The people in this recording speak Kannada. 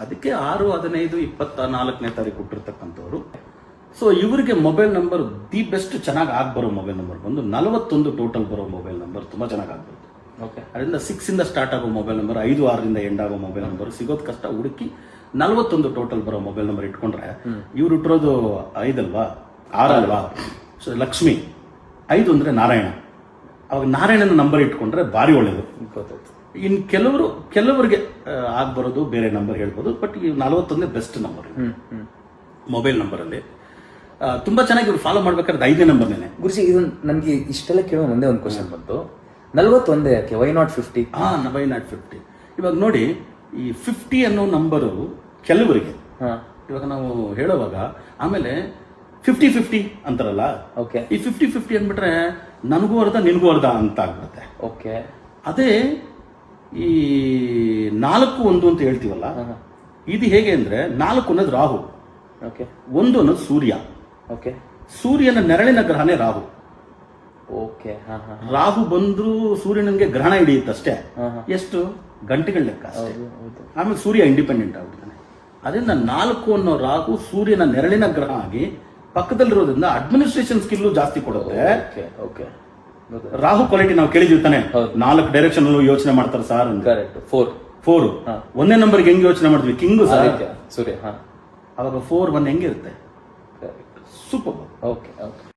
ಅದಕ್ಕೆ 6/15/24ನೇ ತಾರೀಕು ಕೊಟ್ಟಿರ್ತಕ್ಕಂಥವ್ರು. ಸೊ ಇವರಿಗೆ ಮೊಬೈಲ್ ನಂಬರ್ ದಿ ಬೆಸ್ಟ್ ಚೆನ್ನಾಗಿ ಬರೋ ಮೊಬೈಲ್ ನಂಬರ್ ಬಂದು 41 ಟೋಟಲ್ ಬರೋ ಮೊಬೈಲ್ ನಂಬರ್ ತುಂಬಾ ಚೆನ್ನಾಗಿ ಆಗ್ಬರುತ್ತೆ. ಅದರಿಂದ 6 ಇಂದ ಸ್ಟಾರ್ಟ್ ಆಗೋ ಮೊಬೈಲ್ ನಂಬರ್ 5, 6ರಿಂದ ಎಂಡ್ ಆಗೋ ಮೊಬೈಲ್ ನಂಬರ್ ಸಿಗೋದು ಕಷ್ಟ. ಹುಡುಕಿ 41 ಟೋಟಲ್ ಬರೋ ಮೊಬೈಲ್ ನಂಬರ್ ಇಟ್ಕೊಂಡ್ರೆ ಇವ್ರು ಇಟ್ಟಿರೋದು 5 ಅಲ್ವಾ, 6 ಅಲ್ವಾ, ಸೊ ಲಕ್ಷ್ಮಿ 5 ಅಂದ್ರೆ ನಾರಾಯಣ. ಅವಾಗ ನಾರಾಯಣನ ನಂಬರ್ ಇಟ್ಕೊಂಡ್ರೆ ಭಾರಿ ಒಳ್ಳೇದು. ಇನ್ ಕೆಲವರಿಗೆ ಆಗ್ಬರೋದು ಬೇರೆ ನಂಬರ್ ಹೇಳ್ಬೋದು, ಬಟ್ ಈ 41 ಬೆಸ್ಟ್ ನಂಬರ್ ಮೊಬೈಲ್ ನಂಬರ್ ಅಲ್ಲಿ. ತುಂಬಾ ಚೆನ್ನಾಗಿ ಇವ್ರು ಫಾಲೋ ಮಾಡ್ಬೇಕಾದ್ರೆ 5ನೇ ನಂಬರ್ನೇನೆ. ಗುರುಜಿ, ಇದು ನನ್ಗೆ ಇಷ್ಟೆಲ್ಲ ಕೇಳೋ ಮುಂದೆ ಒಂದು ಕ್ವಶನ್ ಬಂತು, 41 ಯಾಕೆ, ವೈ ನಾಟ್ 50? Why not 50? ಇವಾಗ ನೋಡಿ, ಈ 50 ಅನ್ನೋ ನಂಬರು ಕೆಲವರಿಗೆ ಇವಾಗ ನಾವು ಹೇಳುವಾಗ ಆಮೇಲೆ 50-50 ಅಂತಾರಲ್ಲ, ಈ 50-50 ಅಂದ್ಬಿಟ್ರೆ ನನಗೂ ಅರ್ಧ ನಿನಗೂ ಅರ್ಧ ಅಂತ ಆಗ್ಬಿಡುತ್ತೆ. ಅದೇ ಈ 4-1 ಅಂತ ಹೇಳ್ತೀವಲ್ಲ, ಇದು ಹೇಗೆ ಅಂದ್ರೆ 4 ಅನ್ನೋದು ರಾಹು, 1 ಅನ್ನೋದು ಸೂರ್ಯ. ಸೂರ್ಯನ ನೆರಳಿನ ಗ್ರಹನೇ ರಾಹು. ರಾಹು ಬಂದ್ರು ಸೂರ್ಯನಿಗೆ ಗ್ರಹಣ ಹಿಡಿಯುತ್ತಷ್ಟೇ, ಎಷ್ಟು ಗಂಟೆಗಳ ಲೆಕ್ಕ ಅಷ್ಟೇ. ಆಮೇಲೆ ಸೂರ್ಯ ಇಂಡಿಪೆಂಡೆಂಟ್ ಆಗ್ಬಿಡ್ತಾನೆ. ಅದರಿಂದ 4 ಅನ್ನೋ ರಾಹು ಸೂರ್ಯನ ನೆರಳಿನ ಗ್ರಹ ಆಗಿ ಪಕ್ಕದಲ್ಲಿರೋದ್ರಿಂದ ಅಡ್ಮಿನಿಸ್ಟ್ರೇಷನ್ ಸ್ಕಿಲ್ ಜಾಸ್ತಿ ಕೊಡುತ್ತೆ. ರಾಹು ಕ್ವಾಲಿಟಿ ನಾವು ಕೇಳಿದ್ವಿ ತಾನೆ, 4 ಡೈರೆಕ್ಷನ್ ಯೋಚನೆ ಮಾಡ್ತಾರೆ ಸರ್ ಅಂತ. 4 ಒಂದೇ ನಂಬರ್ಗೆ ಹೆಂಗ್ ಯೋಚನೆ ಮಾಡಿದ್ವಿ, ಕಿಂಗು ಸೂರ್ಯ. ಅವಾಗ 4-1 ಹೆಂಗಿರುತ್ತೆ, ಸೂಪರ್.